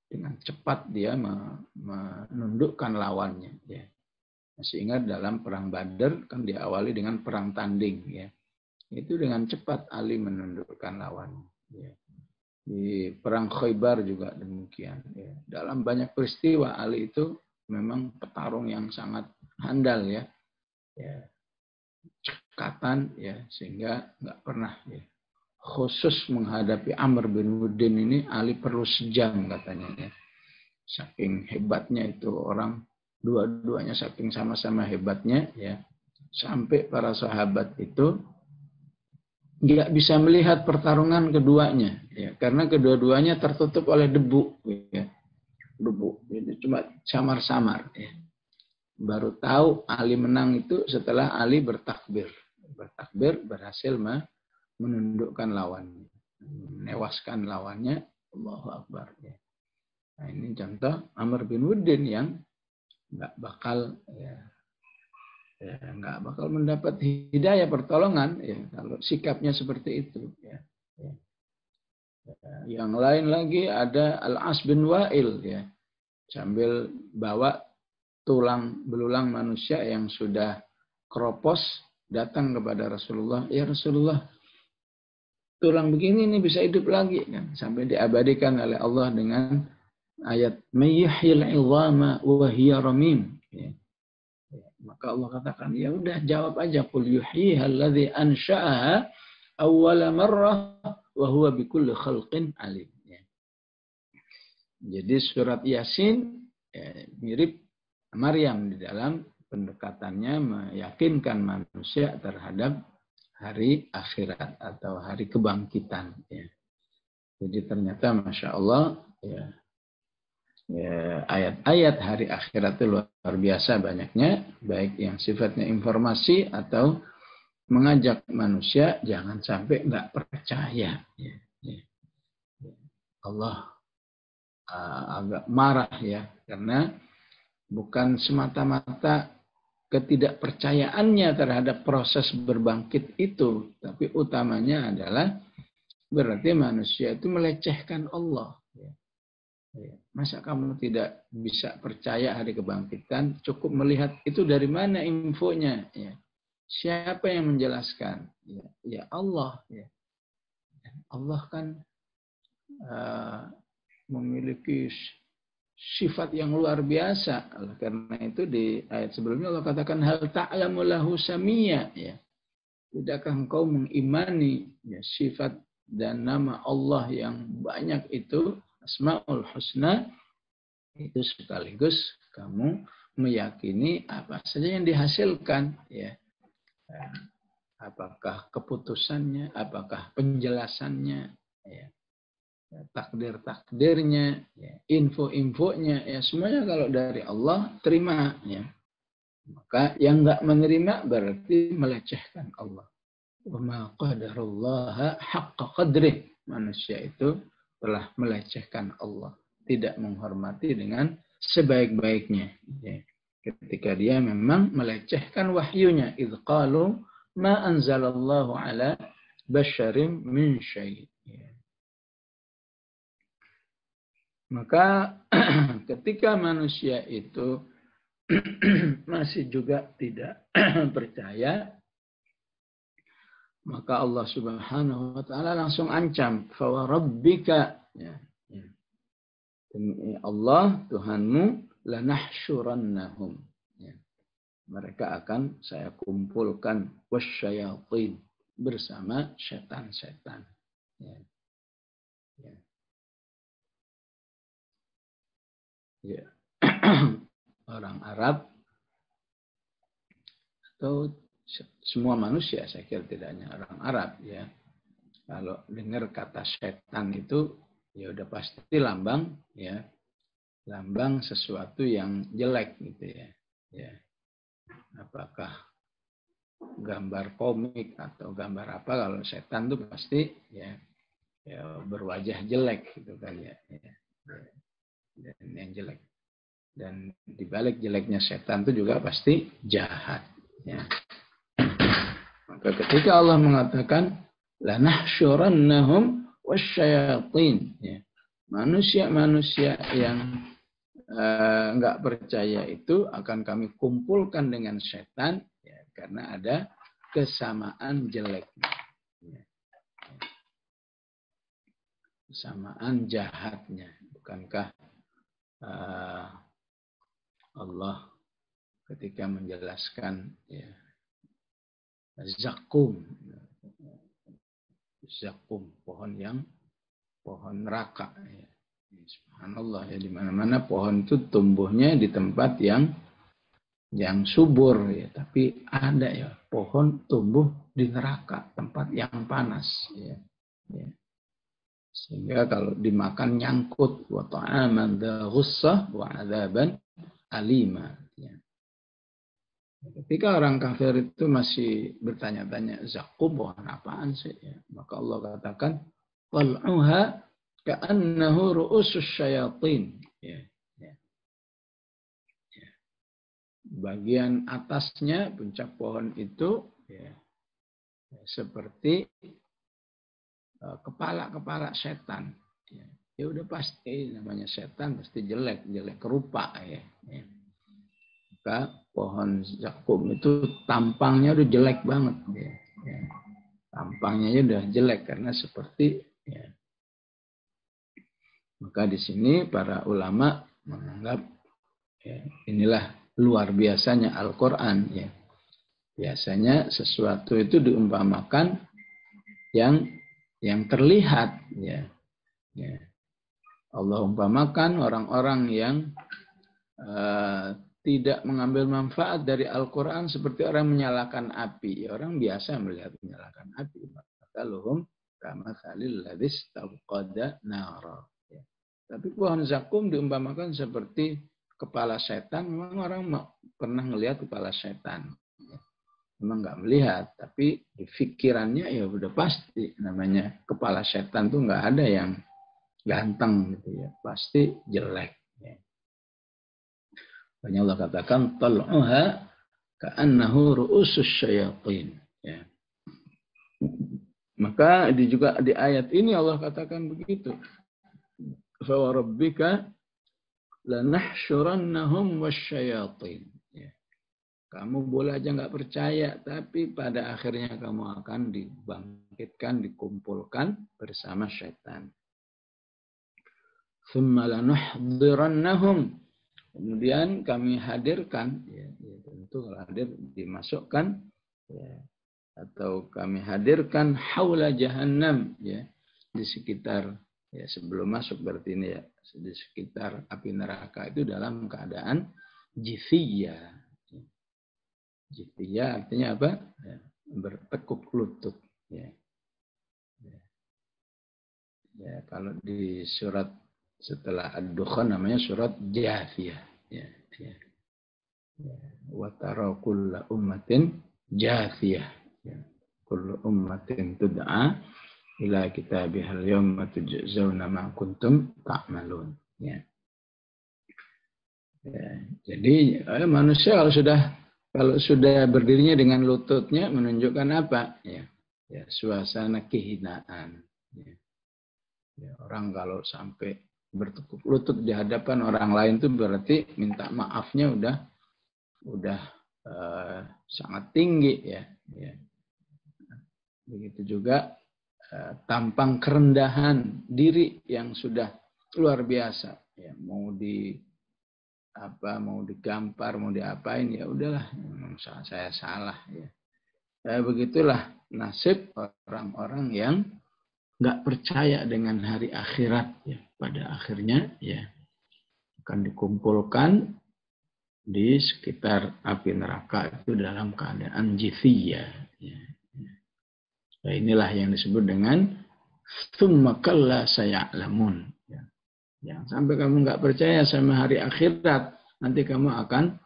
Dengan cepat dia menundukkan lawannya ya. Masih ingat dalam perang Badar kan diawali dengan perang tanding ya. Itu dengan cepat Ali menundukkan lawannya ya. Di perang Khaybar juga demikian ya. Dalam banyak peristiwa Ali itu memang petarung yang sangat handal ya. Cekatan ya, sehingga nggak pernah ya. Khusus menghadapi Amr bin Uddin ini Ali perlu sejam katanya ya. Saking hebatnya itu orang, dua-duanya saking sama-sama hebatnya ya. Sampai para sahabat itu nggak bisa melihat pertarungan keduanya ya, karena kedua-duanya tertutup oleh debu ya. Debu itu cuma samar-samar ya. Baru tahu Ali menang itu setelah Ali bertakbir berhasil menundukkan lawannya, menewaskan lawannya. Allahu Akbar ya. Nah ini contoh Amr bin Uddin yang nggak bakal nggak bakal mendapat hidayah pertolongan ya kalau sikapnya seperti itu ya. Yang lain lagi ada Al-As bin Wa'il ya, sambil bawa tulang belulang manusia yang sudah keropos datang kepada Rasulullah, ya Rasulullah, tulang begini ini bisa hidup lagi kan, sampai diabadikan oleh Allah dengan ayat mayyihil 'idhama wa hiya ramim ya. Maka Allah katakan, ya udah jawab aja, qul yuhyiha alladzi ansha'aha awwala marrah wa huwa bikulli khalqin alim ya. Jadi surat Yasin mirip Maryam di dalam pendekatannya meyakinkan manusia terhadap hari akhirat atau hari kebangkitan ya. Jadi ternyata Masya Allah ya, ayat-ayat hari akhirat itu luar biasa banyaknya, baik yang sifatnya informasi atau mengajak manusia jangan sampai nggak percaya ya. Allah agak marah ya, karena bukan semata-mata ketidakpercayaannya terhadap proses berbangkit itu. Tapi utamanya adalah berarti manusia itu melecehkan Allah. Masa kamu tidak bisa percaya hari kebangkitan? Cukup melihat itu dari mana infonya. Siapa yang menjelaskan? Ya Allah. Allah kan memiliki sifat yang luar biasa. Karena itu di ayat sebelumnya Allah katakan hal ta'lamu lahu samiyya. Tidakkah engkau mengimani sifat dan nama Allah yang banyak itu, Asmaul Husna, itu sekaligus kamu meyakini apa saja yang dihasilkan, apakah keputusannya, apakah penjelasannya, takdir-takdirnya, info-infonya, semuanya kalau dari Allah terima. Maka yang nggak menerima berarti melecehkan Allah. Wa ma qadarullaha haqqa qadrih. Manusia itu telah melecehkan Allah, tidak menghormati dengan sebaik-baiknya. Ketika dia memang melecehkan wahyunya, idz qalu ma anzalallahu ala basyarin min syai'. Maka ketika manusia itu masih juga tidak percaya, maka Allah Subhanahu wa taala langsung ancam, fa wa rabbika, demi Allah Tuhanmu, lanahsyurannahum, mereka akan saya kumpulkan, wasyayatin, bersama setan-setan. Orang Arab atau semua manusia, saya kira tidak hanya orang Arab, kalau dengar kata setan itu udah pasti lambang, lambang sesuatu yang jelek gitu ya. Apakah gambar komik atau gambar apa, kalau setan itu pasti berwajah jelek gitu kan dan yang jelek. Dan dibalik jeleknya setan itu juga pasti jahat. Maka ketika Allah mengatakan lanahsyurannahum wasyayatin, manusia-manusia yang enggak percaya itu akan kami kumpulkan dengan setan, karena ada kesamaan jeleknya, kesamaan jahatnya. Bukankah Allah ketika menjelaskan zakum, pohon neraka, subhanallah, di mana-mana pohon itu tumbuhnya di tempat yang subur, tapi ada pohon tumbuh di neraka, tempat yang panas, sehingga kalau dimakan nyangkut, wa ta'aman dha ghussah wa 'adzaban alima. Ketika orang kafir itu masih bertanya-tanya, zakum pohon apaan sih? Maka Allah katakan, tal'uha ka'annahu ru'usus syayatin. Bagian atasnya, puncak pohon itu seperti kepala-kepala setan. Ya udah pasti namanya setan pasti jelek rupa. Maka pohon zakum itu tampangnya udah jelek banget. Tampangnya udah jelek karena seperti. Maka di sini para ulama menganggap inilah luar biasanya Al-Quran. Biasanya sesuatu itu diumpamakan yang terlihat. Allah umpamakan orang-orang yang tidak mengambil manfaat dari Al-Quran seperti orang menyalakan api. Orang biasa melihat menyalakan api. Maka luhum kamathalil ladzi istawqada nara. Tapi pohon zakum diumpamakan seperti kepala setan. Memang orang pernah melihat kepala setan. Memang nggak melihat, tapi di pikirannya udah pasti namanya kepala setan tuh nggak ada yang ganteng gitu pasti jelek. Makanya Allah katakan tal'uha ka'annahu ru'usus syayatin. Ya. Maka juga di ayat ini Allah katakan begitu. Fa wa rabbika lanahsyurannahum wasyayatin. Ya. Kamu boleh aja nggak percaya, tapi pada akhirnya kamu akan dibangkitkan, dikumpulkan bersama syaitan. Tsumma lanuhdzirannahum. Kemudian kami hadirkan, ya tentu kalau hadir dimasukkan, ya, atau kami hadirkan haula jahannam, ya, di sekitar, ya sebelum masuk berarti ini ya, di sekitar api neraka itu dalam keadaan jithiyah. Jithiyah artinya apa? Ya, bertekuk lutut. Ya. Ya. Ya, kalau di surat setelah Ad-Dukhan namanya surat Jathiyah. Ya, ya. Wa tara kulla ummatin jathiyah. Ya. Kullu ummatin tud'a ila kitabihal yawma tujzauna ma kuntum ta'malun. Ya. Ya. Jadi manusia kalau sudah berdirinya dengan lututnya menunjukkan apa? Ya, ya suasana kehinaan. Ya. Ya, orang kalau sampai bertekuk lutut di hadapan orang lain itu berarti minta maafnya udah sangat tinggi ya. Ya. Begitu juga tampang kerendahan diri yang sudah luar biasa. Ya, mau digampar, mau diapain ya udahlah, saya salah ya. Begitulah nasib orang-orang yang nggak percaya dengan hari akhirat ya. Pada akhirnya ya akan dikumpulkan di sekitar api neraka itu dalam keadaan jithiyah ya. Nah, inilah yang disebut dengan tsumma kalla saya'lamun ya. Jangan sampai kamu nggak percaya sama hari akhirat, nanti kamu akan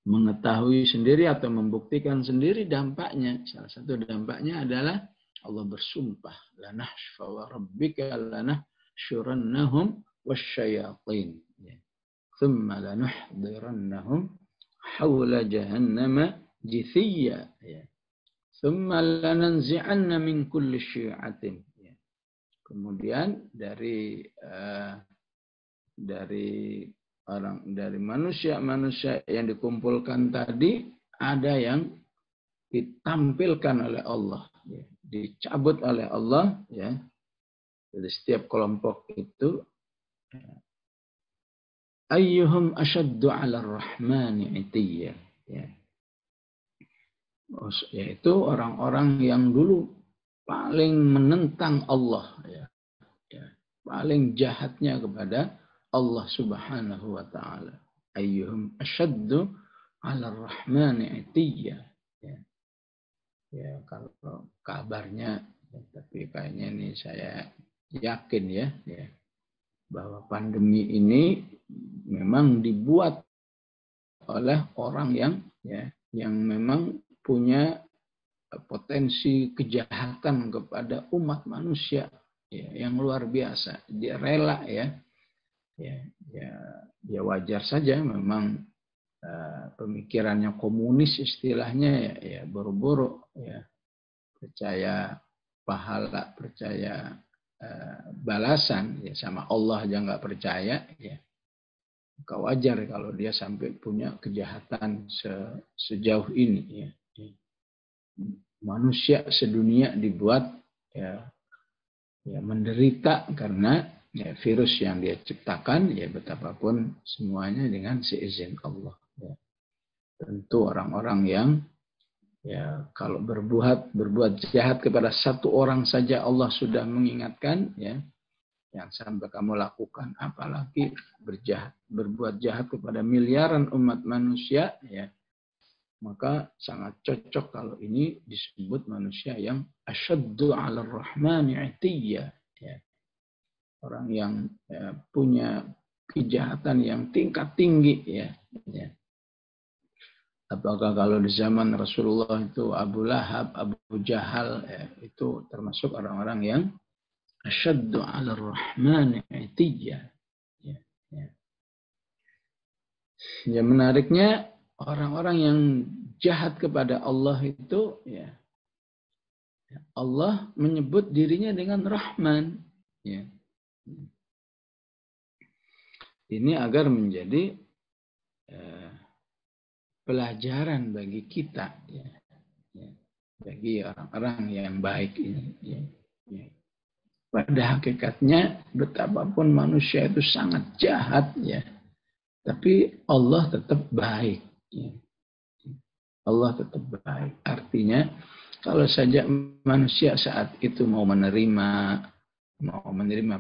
mengetahui sendiri atau membuktikan sendiri dampaknya. Salah satu dampaknya adalah Allah bersumpah, lanahsyfa wa rabbika lanahsyurannahum wasyayatin. Tsumma lanuhdzirannahum haula jahannama jithiyya. Tsumma lananzi'anna min kulli syi'atin. Kemudian dari manusia yang dikumpulkan tadi ada yang ditampilkan oleh Allah, ya, dicabut oleh Allah ya. Jadi setiap kelompok itu ayyuhum asyaddu 'ala ar-rahmani 'itiyya ya. Yaitu orang-orang yang dulu paling menentang Allah ya. Ya, paling jahatnya kepada Allah Subhanahu wa taala. Ayyuhum asyaddu 'ala ar-rahmani 'itiyya ya. Ya, kalau kabarnya, ya, tapi kayaknya ini saya yakin ya, bahwa pandemi ini memang dibuat oleh orang yang memang punya potensi kejahatan kepada umat manusia ya, yang luar biasa. Dia rela ya wajar saja memang. Pemikirannya komunis istilahnya ya buru-buru ya, percaya pahala, percaya balasan ya, sama Allah aja nggak percaya ya, maka wajar kalau dia sampai punya kejahatan sejauh ini ya. Manusia sedunia dibuat ya menderita karena ya, virus yang dia ciptakan ya, betapapun semuanya dengan seizin Allah. Ya. Tentu orang-orang yang ya kalau berbuat jahat kepada satu orang saja Allah sudah mengingatkan ya, yang sampai kamu lakukan, apalagi berbuat jahat kepada miliaran umat manusia ya, maka sangat cocok kalau ini disebut manusia yang asyaddu 'ala ar-rahmani 'itiyya ya. Orang yang punya kejahatan yang tingkat tinggi ya. Apakah kalau di zaman Rasulullah itu Abu Lahab, Abu Jahal ya, itu termasuk orang-orang yang asyaddu 'ala ar-rahmani 'itiyya ya. Ya, menariknya orang-orang yang jahat kepada Allah itu, ya, Allah menyebut dirinya dengan Rahman. Ya. Ini agar menjadi pelajaran bagi kita, ya. Ya. Bagi orang-orang yang baik ini. Ya. Ya. Pada hakikatnya betapapun manusia itu sangat jahat, ya, tapi Allah tetap baik. Ya. Allah tetap baik. Artinya kalau saja manusia saat itu mau menerima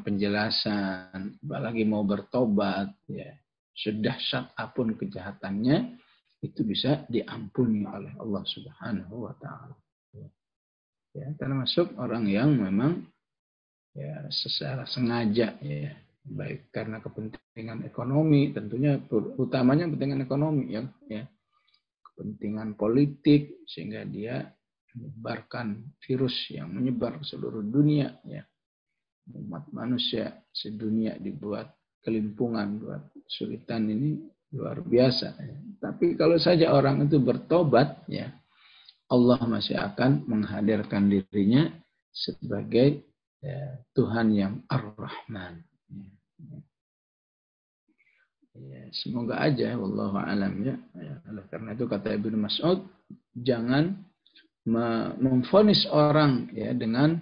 penjelasan, apalagi mau bertobat, ya, sedahsyat apapun kejahatannya, itu bisa diampuni oleh Allah Subhanahu wa Ta'ala. Ya, termasuk orang yang memang, ya, secara sengaja, ya, baik karena kepentingan ekonomi, tentunya utamanya kepentingan ekonomi, ya, kepentingan politik, sehingga dia menyebarkan virus yang menyebar ke seluruh dunia, ya. Umat manusia sedunia dibuat kelimpungan, buat kesulitan, ini luar biasa, ya. Tapi kalau saja orang itu bertobat, ya, Allah masih akan menghadirkan dirinya sebagai, ya, Tuhan yang Ar-Rahman. Ya, semoga aja, wallahu alam, ya. Oleh karena itu kata Ibnu Mas'ud, jangan memvonis orang, ya, dengan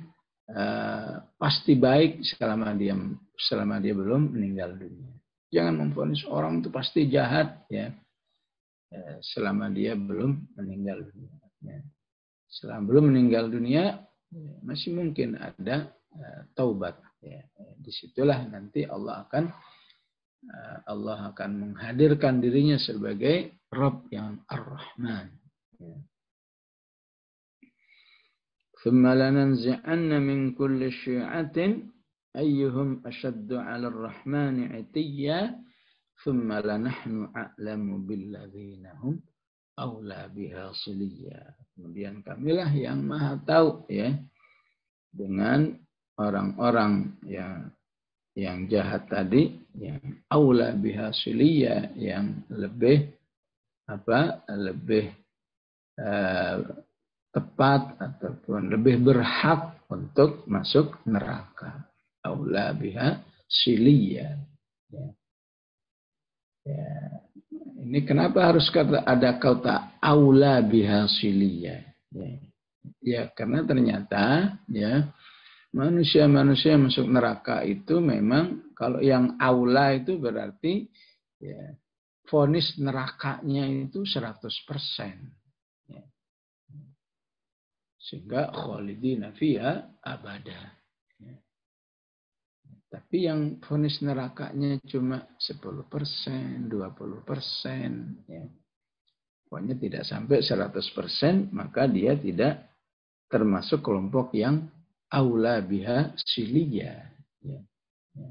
pasti baik selama dia belum meninggal dunia. Jangan memvonis orang itu pasti jahat, ya, selama dia belum meninggal dunia. Ya. Selama belum meninggal dunia, ya, masih mungkin ada taubat. Ya. Disitulah nanti Allah akan menghadirkan dirinya sebagai Rabb yang Ar-Rahman. Ya. ثم لننزعن من كل شيعة أيهم أشد على الرحمن عتيا ثم لنحن أعلم بالذين هم أولى بها صليا. Kemudian kamilah yang maha tahu, ya, dengan orang-orang yang jahat tadi, yang aula biha siliya, yang lebih tepat ataupun lebih berhak untuk masuk neraka. Aula biha siliya. Ya. Ya. Ini kenapa harus ada kata aula biha siliya? Ya. Ya, karena ternyata, ya, manusia-manusia yang masuk neraka itu memang, kalau yang aula itu berarti, ya, vonis nerakanya itu 100%. Ya. Sehingga khalidina fiha abada. Ya. Tapi yang vonis nerakanya cuma 10%, 20%, ya. Pokoknya tidak sampai 100%, maka dia tidak termasuk kelompok yang aula biha siliyah. Ya. Ya.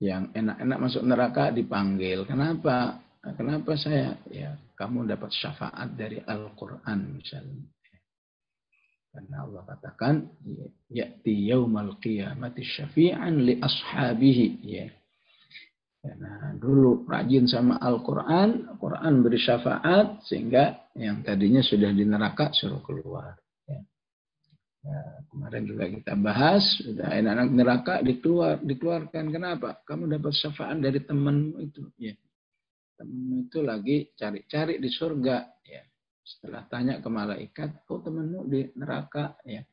Yang enak-enak masuk neraka dipanggil. Kenapa? Kenapa saya? Ya, kamu dapat syafaat dari Al-Quran misalnya. Karena Allah katakan, ya'ti yaumal qiyamati syafi'an li ashabihi. Ya. Karena dulu rajin sama Al-Quran, Al-Quran beri syafaat, sehingga yang tadinya sudah di neraka suruh keluar. Ya. Ya, kemarin juga kita bahas, sudah anak-anak neraka dikeluarkan. Kenapa? Kamu dapat syafaat dari temanmu itu. Ya. Temanmu itu lagi cari-cari di surga. Ya. Setelah tanya ke malaikat, oh temanmu di neraka. Ya.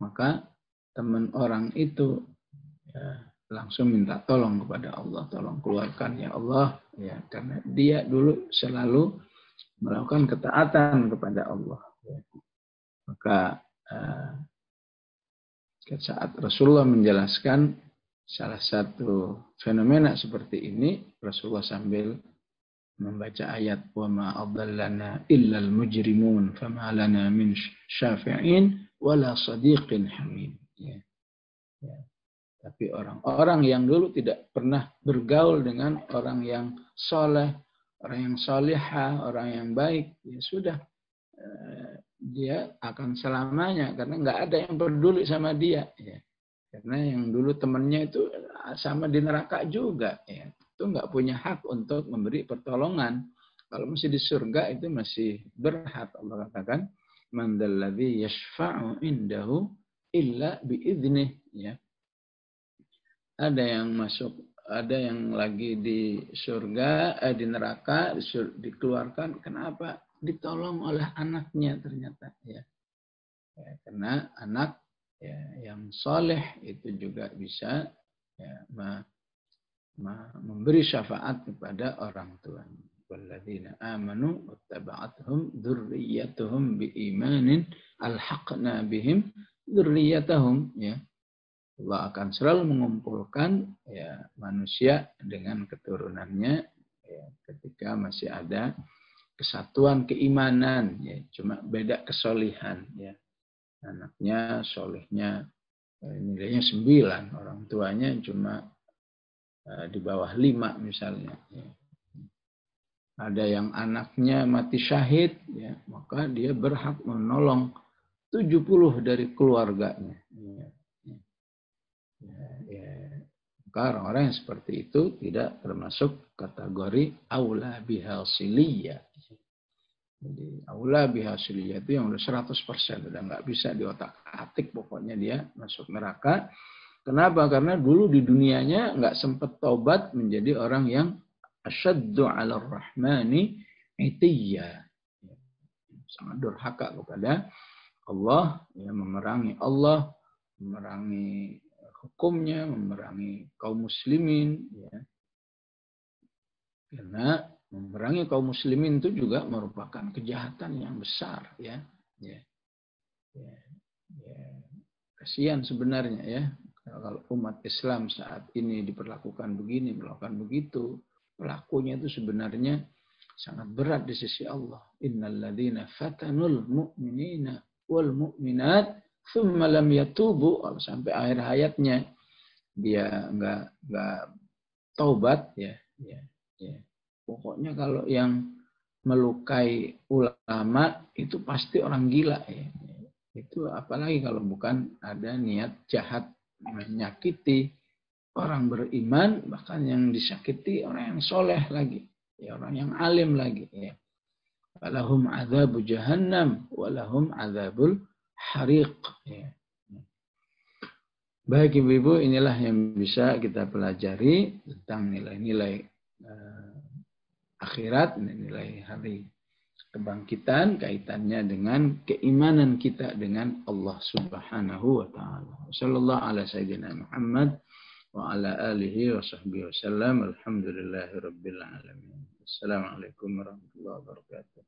Maka teman orang itu, ya, langsung minta tolong kepada Allah. Tolong keluarkan, ya Allah. Ya, karena dia dulu selalu melakukan ketaatan kepada Allah. Ya. Maka saat Rasulullah menjelaskan salah satu fenomena seperti ini, Rasulullah sambil membaca ayat wa ma adallana illal mujrimun fama lana min syafi'in wala sadiqin hamim. Ya. Ya. Tapi orang-orang yang dulu tidak pernah bergaul dengan orang yang soleh, orang yang solihah, orang yang baik, ya sudah, dia akan selamanya, karena nggak ada yang peduli sama dia, ya. Karena yang dulu temannya itu sama di neraka juga, ya. itu nggak punya hak untuk memberi pertolongan. Kalau masih di surga itu masih berhak. Allah katakan, man dzalladzi yashfa'u indahu illa biiznih, ya. Ada yang masuk, ada yang lagi di surga, di neraka, dikeluarkan. Kenapa? Ditolong oleh anaknya ternyata, ya. Karena anak, ya, yang soleh itu juga bisa, ya, memberi syafaat kepada orang tuanya. Walladzina amanu wattaba'athum dzurriyyatuhum biimanin alhaqna bihim dzurriyyatahum, ya. Allah akan selalu mengumpulkan, ya, manusia dengan keturunannya, ya, ketika masih ada kesatuan keimanan, ya, cuma beda kesolihan, ya. Anaknya solehnya nilainya 9, orang tuanya cuma di bawah 5 misalnya. Ya. Ada yang anaknya mati syahid, ya, maka dia berhak menolong 70 dari keluarganya. Ya. Ya. Maka orang-orang yang seperti itu tidak termasuk kategori aula bihasiliyah. Jadi aula bihasiliyah itu yang udah 100%, udah nggak bisa diotak-atik, pokoknya dia masuk neraka. Kenapa? Karena dulu di dunianya nggak sempat tobat menjadi orang yang asyaddu 'alar rahmani itiyya. Sangat durhaka kepada Allah, ya, memerangi Allah, memerangi hukumnya, memerangi kaum muslimin, ya. Karena memerangi kaum muslimin itu juga merupakan kejahatan yang besar, ya. Ya. Ya. Ya. Kasihan sebenarnya, ya. Kalau umat Islam saat ini diperlakukan begini, melakukan begitu, pelakunya itu sebenarnya sangat berat di sisi Allah. Innalladzina fatanul mu'minina wal mu'minat thumma lam yatubu, sampai akhir hayatnya dia enggak taubat, ya, ya, ya. Pokoknya kalau yang melukai ulama itu pasti orang gila, ya. Itu apalagi kalau bukan ada niat jahat menyakiti orang beriman, bahkan yang disakiti orang yang soleh lagi, ya, orang yang alim lagi, ya. Walahum adzabu jahannam walahum adzabul hariq, ya. Baik ibu-ibu, inilah yang bisa kita pelajari tentang nilai-nilai akhirat, nilai hari kebangkitan, kaitannya dengan keimanan kita dengan Allah Subhanahu wa taala. Sallallahu ala sayyidina Muhammad wa ala alihi wa sahbihi wasallam. Alhamdulillahirabbil alamin. Assalamualaikum warahmatullahi wabarakatuh.